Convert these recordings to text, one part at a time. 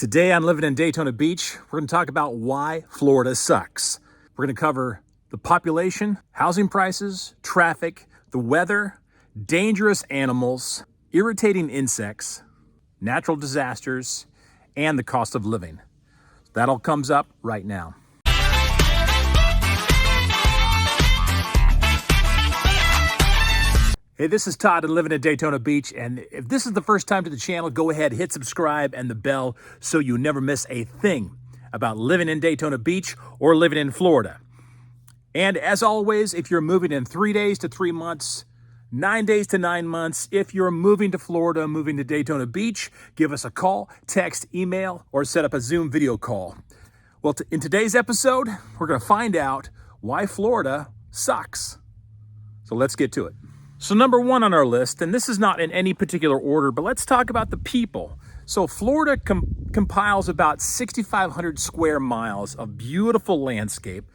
Today on Living in Daytona Beach, we're going to talk about why Florida sucks. We're going to cover the population, housing prices, traffic, the weather, dangerous animals, irritating insects, natural disasters, and the cost of living. That all comes up right now. Hey, this is Todd and Living in Daytona Beach, and if this is the first time to the channel, go ahead, hit subscribe and the bell so you never miss a thing about living in Daytona Beach or living in Florida. And as always, if you're moving in 3 days to 3 months, 9 days to 9 months, if you're moving to Florida, moving to Daytona Beach, give us a call, text, email, or set up a Zoom video call. Well, in today's episode, we're going to find out why Florida sucks. So let's get to it. So number one on our list, and this is not in any particular order, but let's talk about the people. So Florida compiles about 6,500 square miles of beautiful landscape,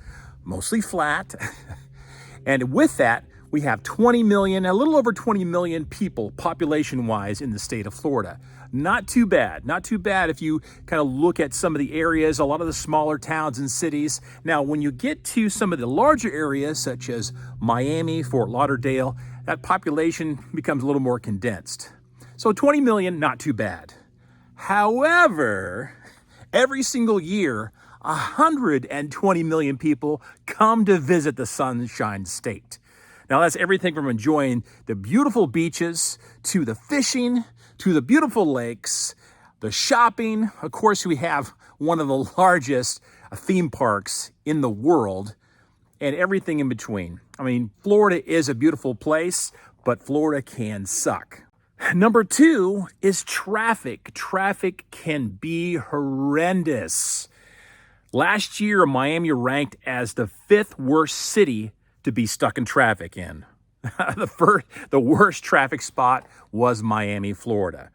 mostly flat. And with that, we have 20 million, a little over 20 million people population-wise in the state of Florida. Not too bad. Not too bad if you kind of look at some of the areas, a lot of the smaller towns and cities. Now, when you get to some of the larger areas, such as Miami, Fort Lauderdale, that population becomes a little more condensed. So 20 million, not too bad. However, every single year, 120 million people come to visit the Sunshine State. Now, that's everything from enjoying the beautiful beaches, to the fishing, to the beautiful lakes, the shopping. Of course, we have one of the largest theme parks in the world, and everything in between. I mean, Florida is a beautiful place, but Florida can suck. Number two is traffic. Traffic can be horrendous. Last year, Miami ranked as the 5th worst city to be stuck in traffic in. The worst traffic spot was Miami, Florida.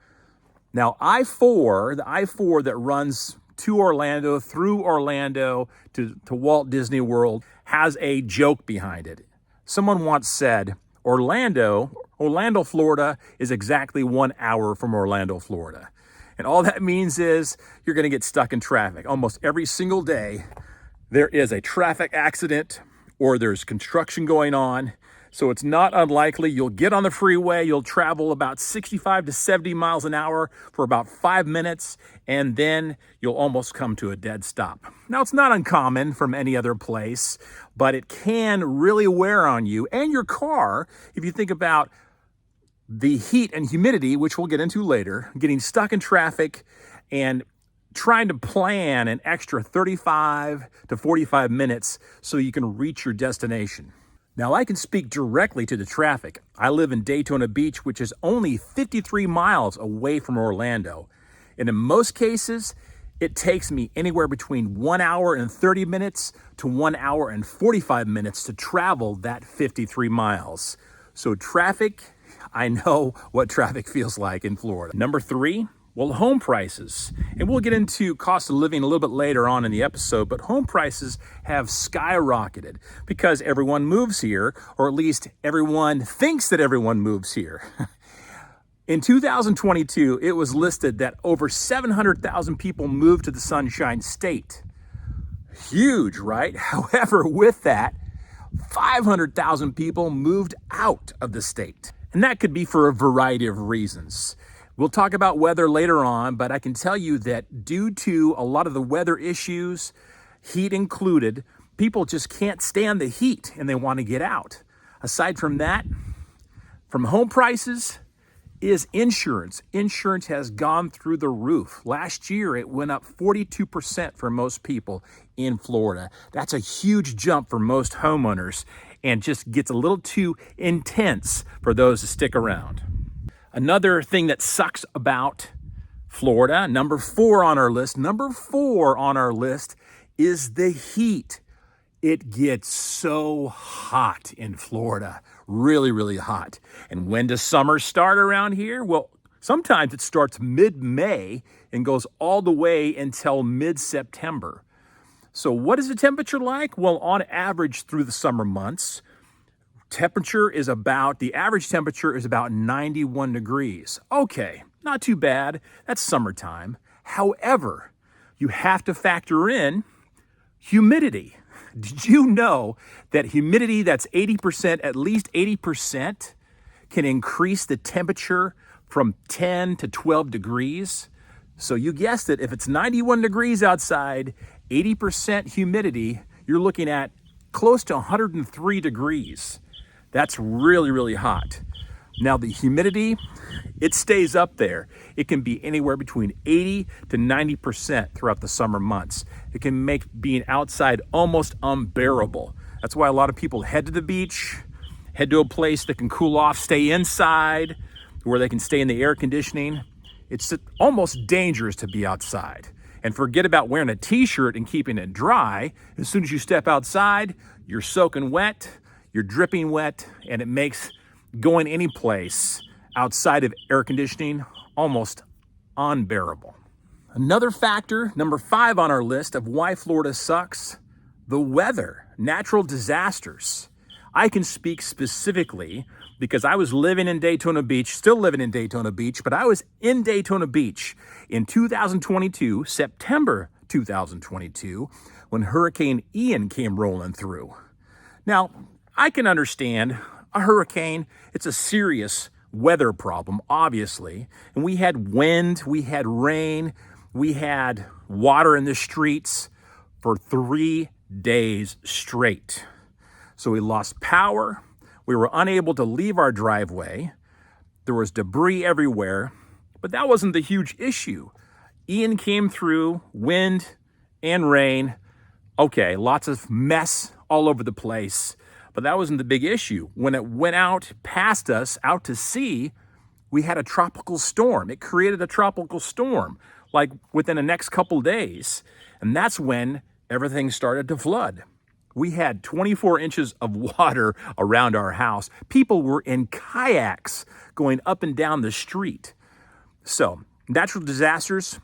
Now, the I-4 that runs to Orlando, through Orlando to Walt Disney World, has a joke behind it. Someone once said, Orlando, Florida is exactly 1 hour from Orlando, Florida. And all that means is you're going to get stuck in traffic. Almost every single day, there is a traffic accident or there's construction going on. So it's not unlikely you'll get on the freeway, you'll travel about 65 to 70 miles an hour for about 5 minutes, and then you'll almost come to a dead stop. Now, it's not uncommon from any other place, but it can really wear on you and your car if you think about the heat and humidity, which we'll get into later, getting stuck in traffic and trying to plan an extra 35 to 45 minutes so you can reach your destination. Now, I can speak directly to the traffic. I live in Daytona Beach, which is only 53 miles away from Orlando. And in most cases, it takes me anywhere between 1 hour and 30 minutes to 1 hour and 45 minutes to travel that 53 miles. So traffic, I know what traffic feels like in Florida. Number three, well, home prices. And we'll get into cost of living a little bit later on in the episode, but home prices have skyrocketed because everyone moves here, or at least everyone thinks that everyone moves here. In 2022, it was listed that over 700,000 people moved to the Sunshine State. Huge, right? However, with that, 500,000 people moved out of the state. And that could be for a variety of reasons. We'll talk about weather later on, but I can tell you that due to a lot of the weather issues, heat included, people just can't stand the heat and they want to get out. Aside from that, from home prices is insurance. Insurance has gone through the roof. Last year, it went up 42% for most people in Florida. That's a huge jump for most homeowners and just gets a little too intense for those to stick around. Another thing that sucks about Florida, number four on our list is the heat. It gets so hot in Florida, really, really hot. And when does summer start around here? Well, sometimes it starts mid-May and goes all the way until mid-September. So what is the temperature like? Well, on average through the summer months, the average temperature is about 91 degrees. Okay, not too bad. That's summertime. However, you have to factor in humidity. Did you know that humidity that's 80%, at least 80%, can increase the temperature from 10 to 12 degrees? So you guessed it, if it's 91 degrees outside, 80% humidity, you're looking at close to 103 degrees. That's really, really hot. Now the humidity, it stays up there. It can be anywhere between 80 to 90% throughout the summer months. It can make being outside almost unbearable. That's why a lot of people head to the beach, head to a place that can cool off, stay inside, where they can stay in the air conditioning. It's almost dangerous to be outside. And forget about wearing a t-shirt and keeping it dry. As soon as you step outside, you're soaking wet, you're dripping wet, and it makes going any place outside of air conditioning almost unbearable. Another factor, number 5 on our list of why Florida sucks, the weather, natural disasters. I can speak specifically because I was living in Daytona Beach, still living in Daytona Beach, but I was in Daytona Beach in 2022, September 2022, when Hurricane Ian came rolling through. Now, I can understand a hurricane, it's a serious weather problem, obviously. And we had wind, we had rain, we had water in the streets for 3 days straight. So we lost power. We were unable to leave our driveway. There was debris everywhere, but that wasn't the huge issue. Ian came through, wind and rain. Okay, lots of mess all over the place, but that wasn't the big issue. When it went out past us, out to sea, we had a tropical storm. It created a tropical storm, like within the next couple days. And that's when everything started to flood. We had 24 inches of water around our house. People were in kayaks going up and down the street. So natural disasters,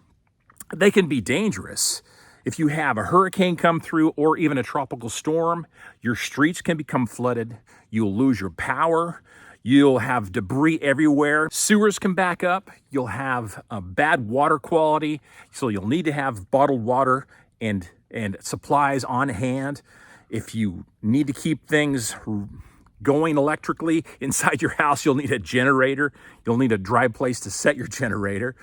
they can be dangerous. If you have a hurricane come through or even a tropical storm, your streets can become flooded. You'll lose your power. You'll have debris everywhere. Sewers can back up. You'll have bad water quality. So you'll need to have bottled water and supplies on hand. If you need to keep things going electrically inside your house, you'll need a generator. You'll need a dry place to set your generator.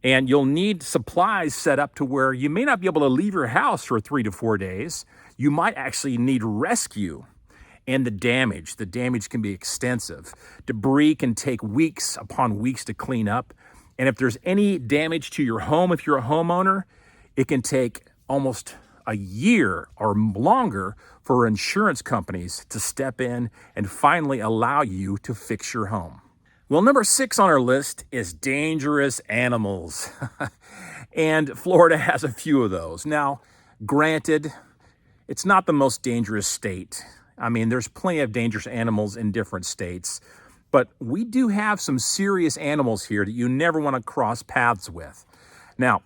And you'll need supplies set up to where you may not be able to leave your house for 3 to 4 days. You might actually need rescue. And the damage can be extensive. Debris can take weeks upon weeks to clean up. And if there's any damage to your home, if you're a homeowner, it can take almost a year or longer for insurance companies to step in and finally allow you to fix your home. Well, number 6 on our list is dangerous animals. And Florida has a few of those. Now, granted, it's not the most dangerous state. I mean, there's plenty of dangerous animals in different states, but we do have some serious animals here that you never want to cross paths with. Now,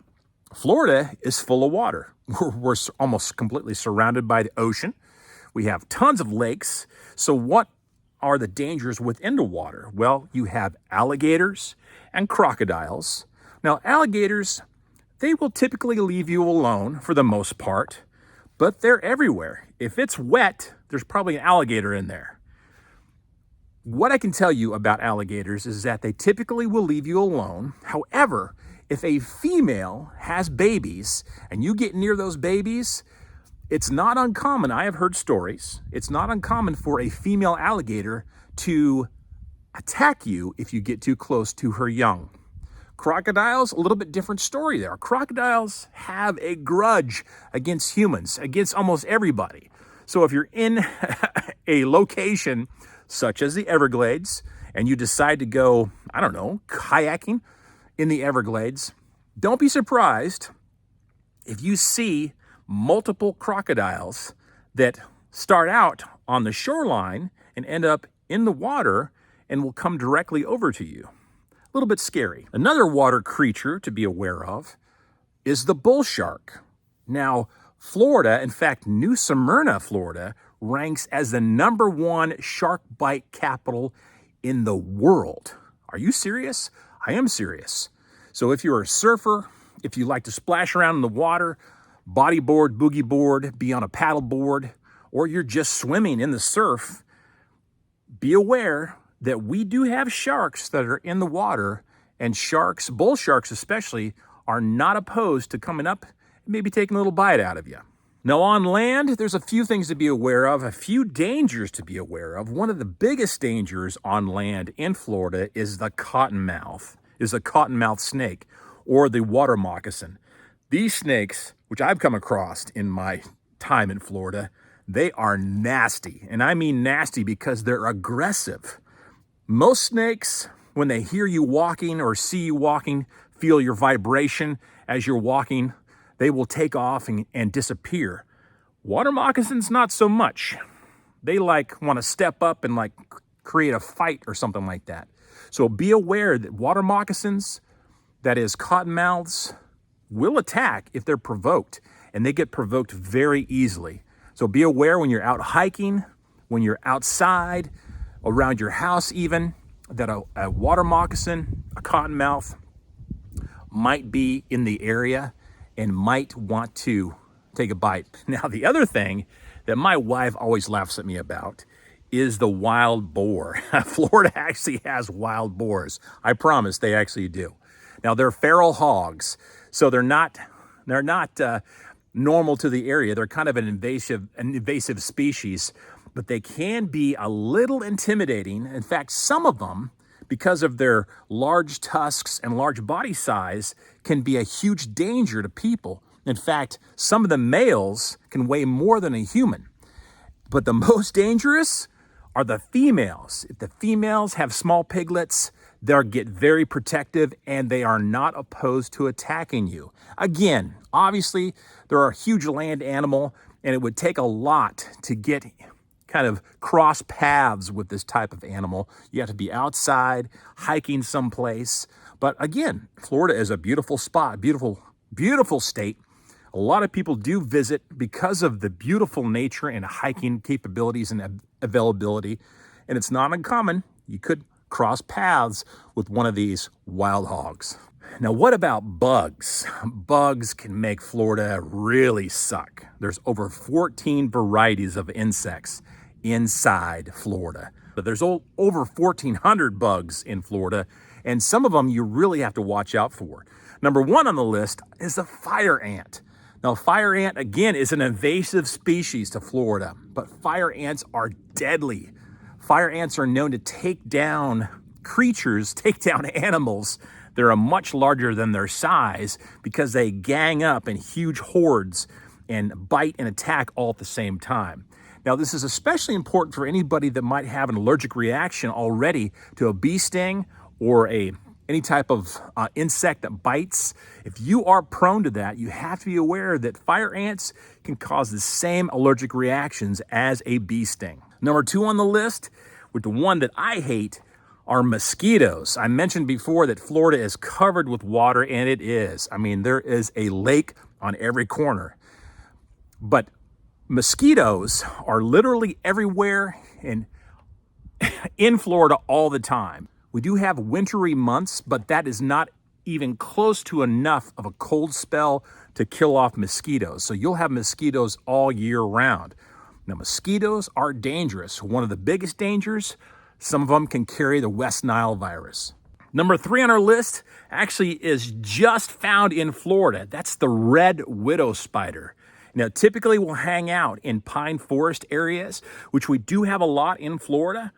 Florida is full of water. We're almost completely surrounded by the ocean. We have tons of lakes. So what are the dangers within the water? Well, you have alligators and crocodiles. Now, alligators, they will typically leave you alone for the most part, but they're everywhere. If it's wet, there's probably an alligator in there. What I can tell you about alligators is that they typically will leave you alone. However, if a female has babies and you get near those babies, it's not uncommon. I have heard stories. It's not uncommon for a female alligator to attack you if you get too close to her young. Crocodiles, a little bit different story there. Crocodiles have a grudge against humans, against almost everybody. So if you're in a location such as the Everglades and you decide to go, I don't know, kayaking in the Everglades, don't be surprised if you see multiple crocodiles that start out on the shoreline and end up in the water and will come directly over to you. A little bit scary. Another water creature to be aware of is the bull shark. Now, Florida, in fact, New Smyrna, Florida, ranks as the #1 shark bite capital in the world. Are you serious? I am serious. So if you're a surfer if you like to splash around in the water, bodyboard, boogie board, be on a paddle board, or you're just swimming in the surf, be aware that we do have sharks that are in the water, and sharks, bull sharks especially, are not opposed to coming up and maybe taking a little bite out of you. Now on land, there's a few things to be aware of, a few dangers to be aware of. One of the biggest dangers on land in Florida is the cottonmouth snake, or the water moccasin. These snakes, which I've come across in my time in Florida, they are nasty. And I mean nasty because they're aggressive. Most snakes, when they hear you walking or see you walking, feel your vibration as you're walking, they will take off and disappear. Water moccasins, not so much. They want to step up and create a fight or something like that. So be aware that water moccasins, that is cottonmouths, will attack if they're provoked, and they get provoked very easily. So be aware when you're out hiking, when you're outside, around your house even, that a water moccasin, a cottonmouth, might be in the area and might want to take a bite. Now, the other thing that my wife always laughs at me about is the wild boar. Florida actually has wild boars. I promise they actually do. Now, they're feral hogs, so they're not normal to the area. They're kind of an invasive species, but they can be a little intimidating. In fact, some of them, because of their large tusks and large body size, can be a huge danger to people. In fact, some of the males can weigh more than a human. But the most dangerous are the females. If the females have small piglets, they'll get very protective and they are not opposed to attacking you. Again, obviously, they're a huge land animal and it would take a lot to get kind of cross paths with this type of animal. You have to be outside, hiking someplace. But again, Florida is a beautiful spot, beautiful state. A lot of people do visit because of the beautiful nature and hiking capabilities and availability. And it's not uncommon. You could cross paths with one of these wild hogs. Now, what about bugs? Bugs can make Florida really suck. There's over 14 varieties of insects inside Florida. But there's over 1,400 bugs in Florida, and some of them you really have to watch out for. Number one on the list is the fire ant. Now, fire ant, again, is an invasive species to Florida, but fire ants are deadly. Fire ants are known to take down creatures, take down animals that are much larger than their size because they gang up in huge hordes and bite and attack all at the same time. Now, this is especially important for anybody that might have an allergic reaction already to a bee sting or any type of insect that bites. If you are prone to that, you have to be aware that fire ants can cause the same allergic reactions as a bee sting. Number two on the list, with the one that I hate, are mosquitoes. I mentioned before that Florida is covered with water, and it is. I mean, there is a lake on every corner. But mosquitoes are literally everywhere and in Florida all the time. We do have wintry months, but that is not even close to enough of a cold spell to kill off mosquitoes. So you'll have mosquitoes all year round. Now, mosquitoes are dangerous. One of the biggest dangers, some of them can carry the West Nile virus. Number three on our list actually is just found in Florida. That's the red widow spider. Now, typically we'll hang out in pine forest areas, which we do have a lot in Florida,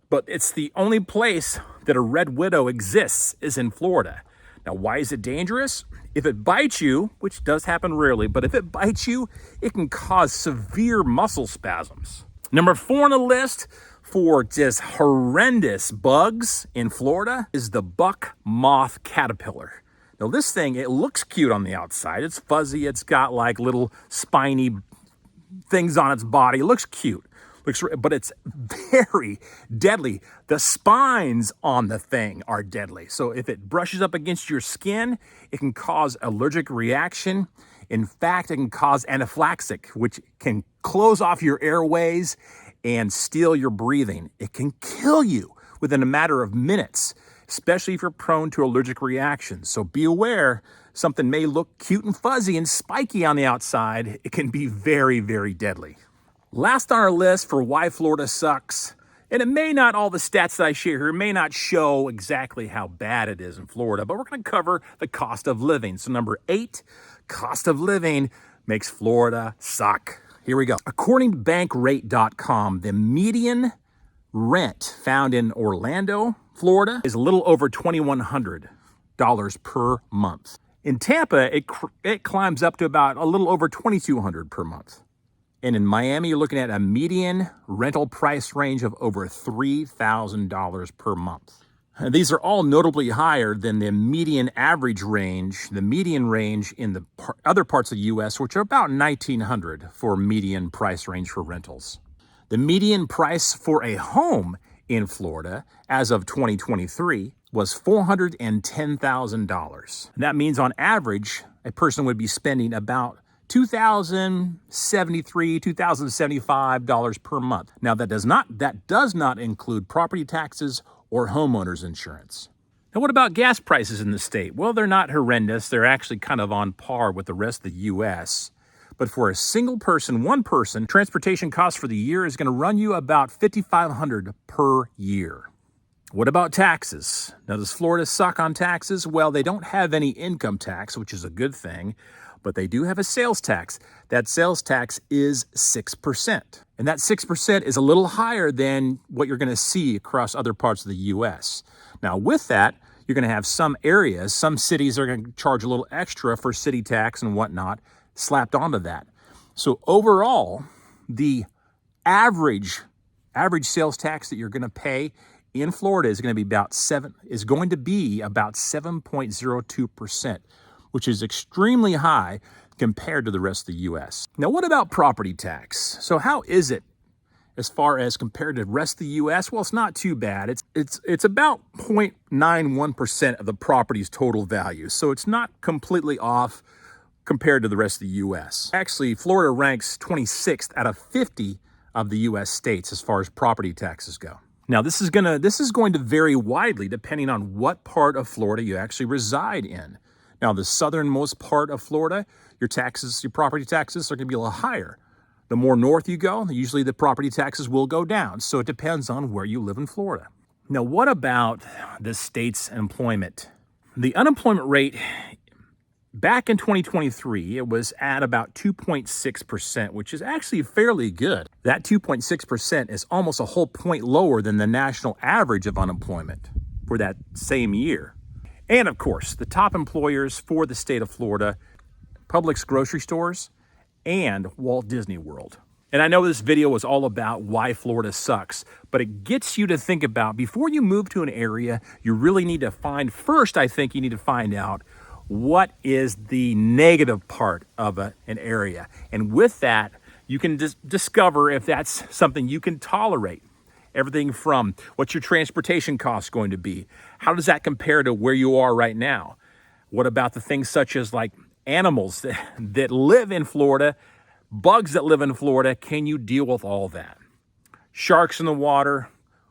but it's the only place that a red widow exists is in Florida. Now, why is it dangerous? If it bites you, which does happen rarely, but if it bites you, it can cause severe muscle spasms. Number four on the list for just horrendous bugs in Florida is the buck moth caterpillar. Now, this thing, it looks cute on the outside. It's fuzzy. It's got little spiny things on its body. It looks cute. But it's very deadly. The spines on the thing are deadly. So if it brushes up against your skin, it can cause allergic reaction. In fact, it can cause anaphylactic, which can close off your airways and steal your breathing. It can kill you within a matter of minutes. especially if you're prone to allergic reactions. So be aware, something may look cute and fuzzy and spiky on the outside. It can be very, very deadly. Last on our list for why Florida sucks, and it may not, all the stats that I share here may not show exactly how bad it is in Florida, but we're going to cover the cost of living. So number 8, cost of living makes Florida suck. Here we go. According to bankrate.com, the median rent found in Orlando, Florida, is a little over $2,100 per month. In Tampa, it climbs up to about a little over $2,200 per month. And in Miami, you're looking at a median rental price range of over $3,000 per month. And these are all notably higher than the median average range, the median range in the other parts of the U.S., which are about $1,900 for median price range for rentals. The median price for a home in Florida as of 2023 was $410,000. That means on average, a person would be spending about $2,073, $2,075 per month. Now that does not include property taxes or homeowners insurance. Now what about gas prices in the state? Well, they're not horrendous. They're actually kind of on par with the rest of the U.S. But for a single person, one person, transportation costs for the year is going to run you about $5,500 per year. What about taxes? Now, does Florida suck on taxes? Well, they don't have any income tax, which is a good thing, but they do have a sales tax. That sales tax is 6%. And that 6% is a little higher than what you're going to see across other parts of the U.S. Now, with that, you're going to have some areas, some cities are going to charge a little extra for city tax and whatnot slapped onto that. So overall, the average sales tax that you're going to pay in Florida is going to be about 7.02%, which is extremely high compared to the rest of the U.S. Now, what about property tax? So how is it as far as compared to the rest of the U.S.? Well, it's not too bad. It's about 0.91% of the property's total value. So it's not completely off compared to the rest of the U.S. Actually, Florida ranks 26th out of 50 of the U.S. states as far as property taxes go. Now, this is going to vary widely depending on what part of Florida you actually reside in. Now, the southernmost part of Florida, your property taxes are going to be a little higher. The more north you go, usually the property taxes will go down. So it depends on where you live in Florida. Now, what about the state's employment? The unemployment rate back in 2023, it was at about 2.6%, which is actually fairly good. That 2.6% is almost a whole point lower than the national average of unemployment for that same year. And of course, the top employers for the state of Florida, Publix grocery stores and Walt Disney World. And I know this video was all about why Florida sucks, but it gets you to think about, before you move to an area, you really need to find, first I think you need to find out what is the negative part of an area. And with that, you can discover if that's something you can tolerate. Everything from what's your transportation costs going to be? How does that compare to where you are right now? What about the things such as like animals that live in Florida, bugs that live in Florida? Can you deal with all that? Sharks in the water,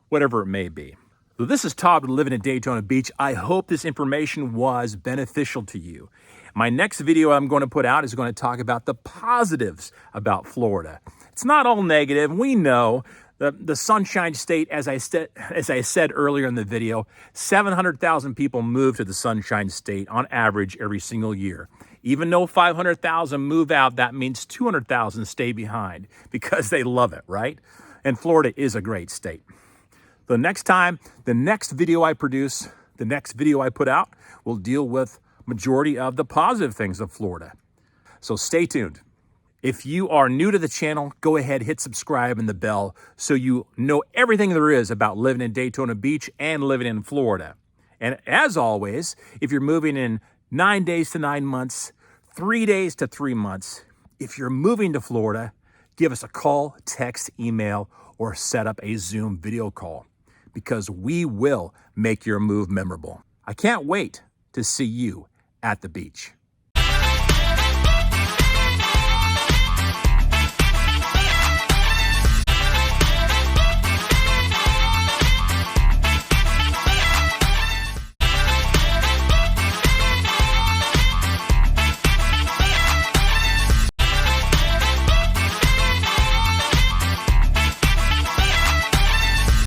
whatever it may be. So this is Todd with Living in Daytona Beach. I hope this information was beneficial to you. My next video I'm going to put out is going to talk about the positives about Florida. It's not all negative. We know the Sunshine State, as I said earlier in the video, 700,000 people move to the Sunshine State on average every single year. Even though 500,000 move out, that means 200,000 stay behind because they love it, right? And Florida is a great state. The next video I produce, the next video I put out will deal with majority of the positive things of Florida. So stay tuned. If you are new to the channel, go ahead, hit subscribe and the bell so you know everything there is about living in Daytona Beach and living in Florida. And as always, if you're moving in 9 days to 9 months, 3 days to 3 months, if you're moving to Florida, give us a call, text, email, or set up a Zoom video call, because we will make your move memorable. I can't wait to see you at the beach.